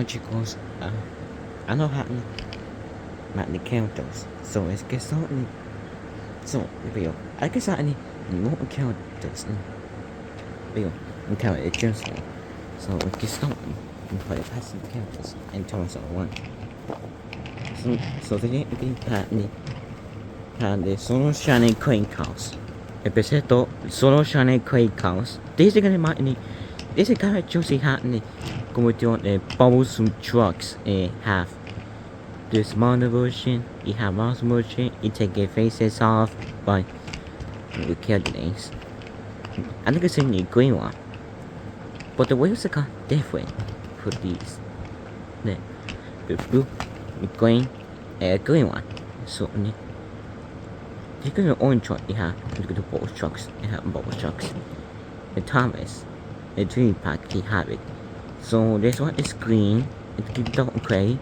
chicos, I know how many characters, so es que son, so, veo, hay que saber more characters, veo, un character, so es que son, play passive characters, and terms of one. So today we had the Solo Shiny Coin Cows. Empecé Solo Shiny Coin Cows. Deze kan maar in deze characters die hadden como de bubbles from trucks have the smaller version, you have mouse version, you take your faces off by the kill the names. I think it's in the green one. But the wheels are different for these. The blue, the green, green one. So you got the orange truck, you have the bubble trucks, you have bubble trucks. The Thomas, the dream pack, you have it. So this one is green, it gives dark gray.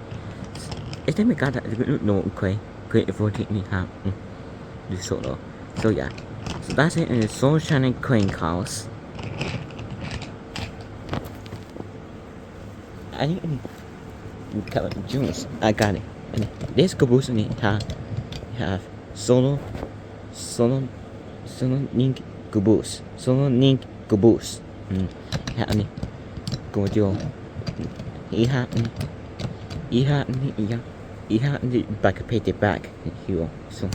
It's then we got that no gray, gray 14 you have the solo. So yeah. So that's it in the Soul Shining Coin Cows. I think Juice. I got it. And this caboose in it have solo link caboose. Solo link caboose. Yeah, go to Iha the back pay the back here. So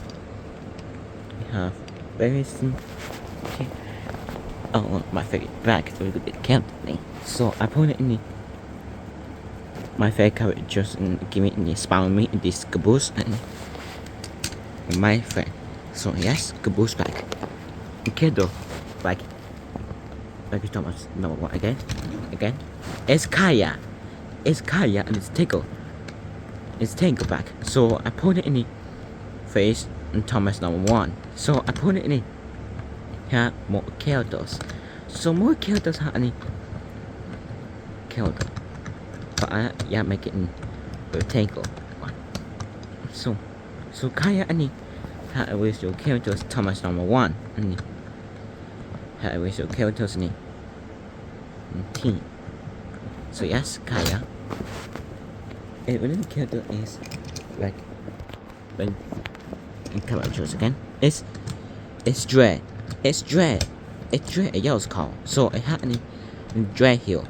we have very simple. Okay. Oh, my favorite back so we could count me. So I put it in the my favorite character just give me the spawn me in this caboose and my friend. So yes, caboose back. Okay though, back Thomas number one again. It's Kaya and it's Tickle. It's Tickle back. So I put it in the face and Thomas number one. So I put it in the here more characters. So more characters have any character. But I make it in rectangle. So Kaya any how I wish your characters Thomas number one and how I wish your characters in team. So yes, Kaya. And when the character is like when in characters again, it's Dread. It's Dread a yellow's call. So I had any Dread here.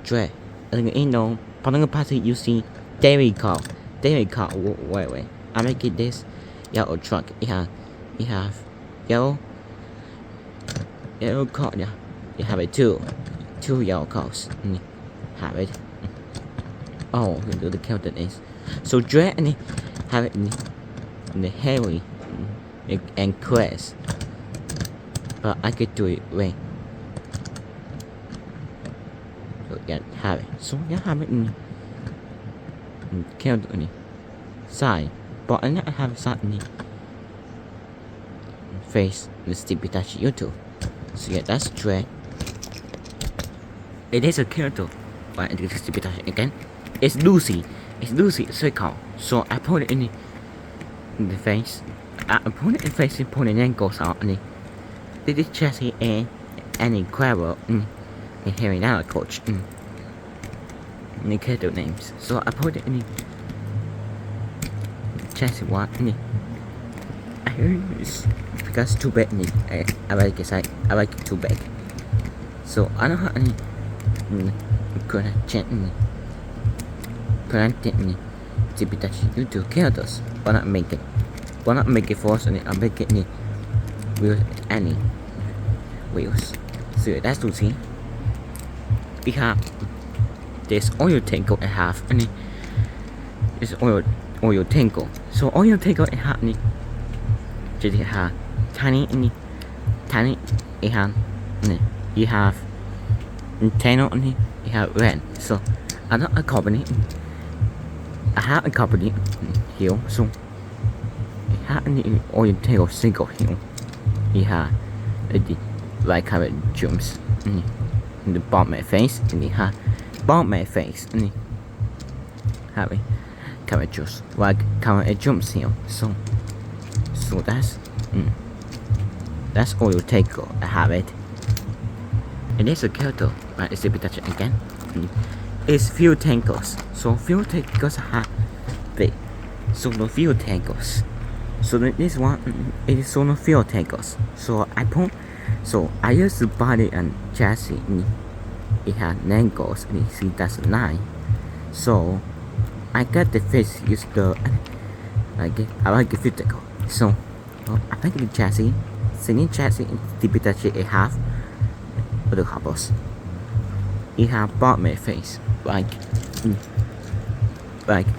Dread. And you know, the party you see Dairy Cow. Wait. I make it this yellow truck. You have yellow car. Yeah, you have it two yellow cars. Have it. Oh, you do the counter is. So Dread and have it in the Harry and Quest. But I could do it way. So yeah, have it. So yeah, have it in counter in side. But I not have side in face the stupid touch YouTube. So yeah, that's Dread. It is a character. But it is stupid touch again. It's Lucy, circle. So I put it in the face. I put it in the face and put it in goes out and this is Chelsea and any Quavo and hearing out coach and the character names. So I put it in Chelsea one and I hear it's because too bad I like it I like it too bad. So I don't have any gonna change currently to be touched YouTube characters, but not make it force and I'll make it with any wheels. So that's to see. We have this oil tangle I have and this oil tangle. So oil tangle I have just have tiny I have you have antenna and you have red. So I don't accompany. I have a company here, so I have an oil tail single here. He had the like how it jumps in the bottom of my face, and he had bottom of my face, and he have a carrot juice like how it jumps here. So that's oil tail. I have it. It is a character, but it's a bit touch again. is fuel tankers. So fuel tankers have the solar fuel tankers. So this one is solar fuel tankers. So I used to buy it and chassis. It had Nangos and see that's 9. So I got the face used the I like the physical. So I think the chassis, singing chassis the bit that it have the couples. It have bought my face like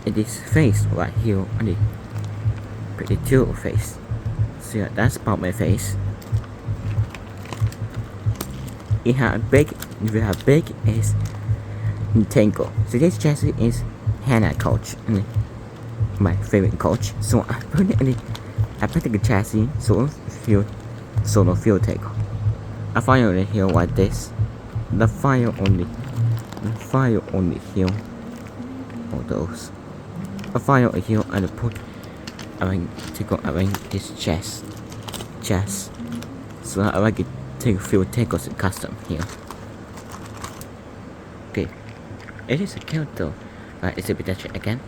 this face right here on the pretty two face. So yeah, that's about my face. It have big is Tango. So this chassis is Hannah coach, my favorite coach. So I put the chassis solar fuel tanker. I find it here like this. The fire on the hill. All those. I fire on here and take this chest. So I like it. Take fuel tankers custom here. Okay, it is a counter. It's a bit again.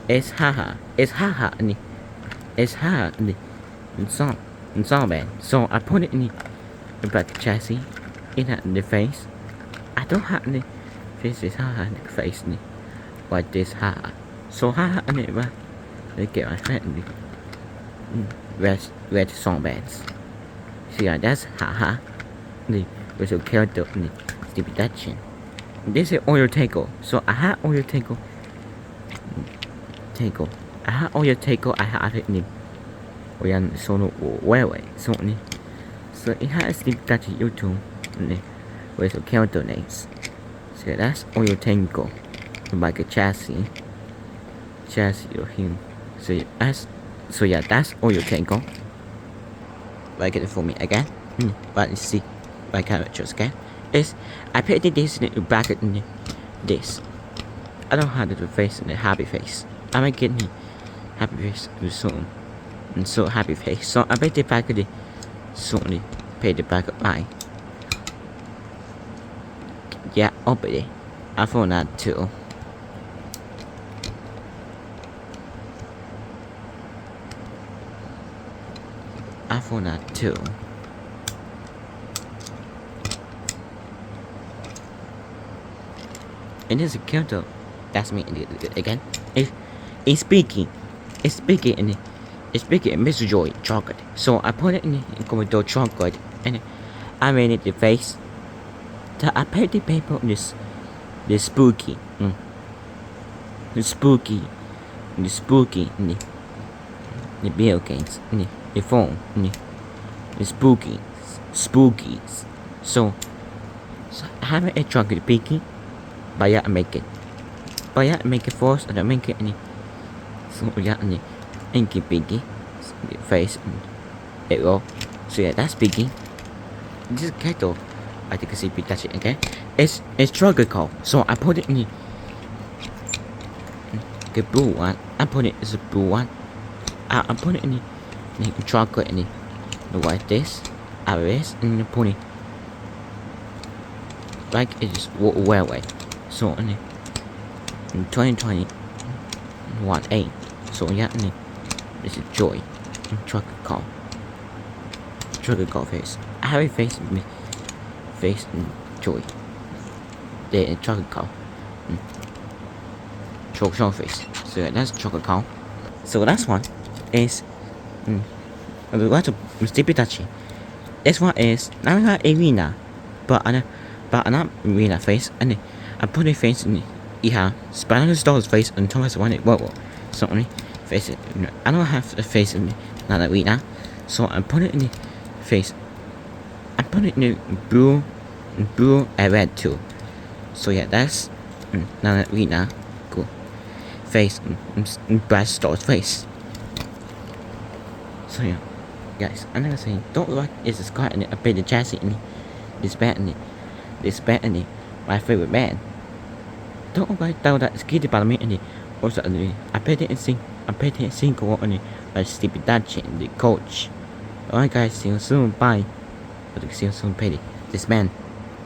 It's haha and song band. So I put it in the back chassis in the face. I don't have any face is haha in the face like this haha. So haha and it they get my friend red song bands. So yeah, that's haha. The visual character in the production. This is oil tango. So I have oil tango. I have oil tango. I have it in the solo railway. So it has the production YouTube visual character names. So that's oil tango. Like a chassis or him. So yeah, that's oil tango. Like it for me again. But you see, my characters again. I painted this in the bracket in this. I don't have the face in the happy face. I might get the happy face soon. And so happy face. So I painted back of the soon paid the back of mine. Yeah, open it. I found that too. I found that too. And there's a counter. That's me again. It's speaking in Mr. Joy chocolate. So I put it in Commodore chocolate and I made it the face. So I paint the paper on this spooky. The spooky in the video games, in the phone, the spookies. So I have a chocolate peaky. But yeah, I make it first, and I make it any. So yeah, any inky piggy, face, and it all. So yeah, that's piggy. This kettle, I think I see touch it again. It's tropical. So I put it in the blue one. I put it as a blue one. I put it in the chocolate and the white this. I raise and the pony. Like it is railway. So in 2020 8. So yeah, this is joy. Tropical face. I have a face and joy. The tropical. Tropical face. So yeah, that's tropical. So last one is lots of Stipitachi. This one is not arena, but not arena face, and I put a face in Spanish doll's face and Thomas wanted so only face it. I don't have a face in not arena, so I put it in the face. I put it in the blue and red too. So yeah, that's not arena. Cool face and Brad doll's face. So yeah, guys, I'm gonna say don't like is this car and I paid the chassis in this band and my favorite band. Don't like tao that skitty para me and also I paid it in single and like Stupid Dutch and the coach. Alright guys, see you soon, bye. See you soon, Petty. This man.